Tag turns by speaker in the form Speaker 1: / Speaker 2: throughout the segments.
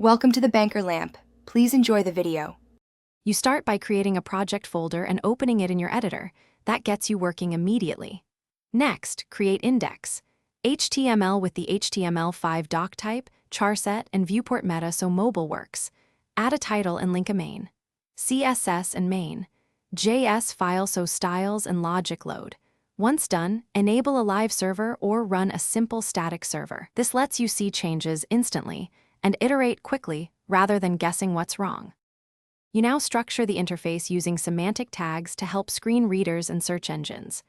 Speaker 1: Welcome to the Banker Lamp. Please enjoy the video.
Speaker 2: You start by creating a project folder and opening it in your editor. That gets you working immediately. Next, create index. HTML with the HTML5 doc type, charset, and viewport meta so mobile works. Add a title and link a main. CSS and main. JS file so styles and logic load. Once done, enable a live server or run a simple static server. This lets you see changes instantly and iterate quickly rather than guessing what's wrong. You now structure the interface using semantic tags to help screen readers and search engines.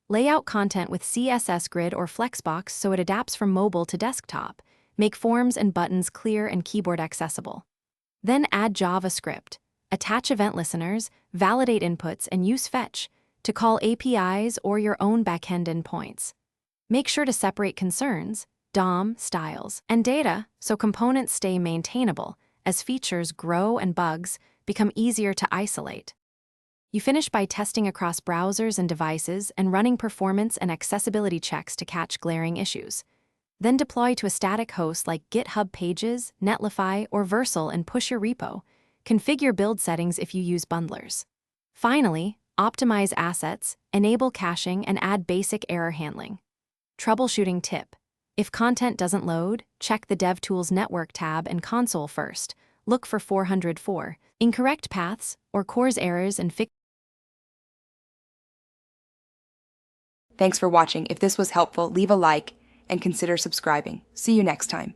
Speaker 2: Lay out content with CSS grid or flexbox so it adapts from mobile to desktop. Make forms and buttons clear and keyboard accessible. Then add JavaScript. Attach event listeners, validate inputs, and use fetch to call APIs or your own backend endpoints. Make sure to separate concerns, DOM, styles, and data so components stay maintainable as features grow and bugs become easier to isolate. You finish by testing across browsers and devices and running performance and accessibility checks to catch glaring issues. Then deploy to a static host like GitHub Pages, Netlify, or Vercel and push your repo. Configure build settings if you use bundlers. Finally, optimize assets, enable caching, and add basic error handling. Troubleshooting tip. If content doesn't load, check the DevTools Network tab and console first. Look for 404, incorrect paths, or CORS errors and fix.
Speaker 1: Thanks for watching. If this was helpful, leave a like and consider subscribing. See you next time.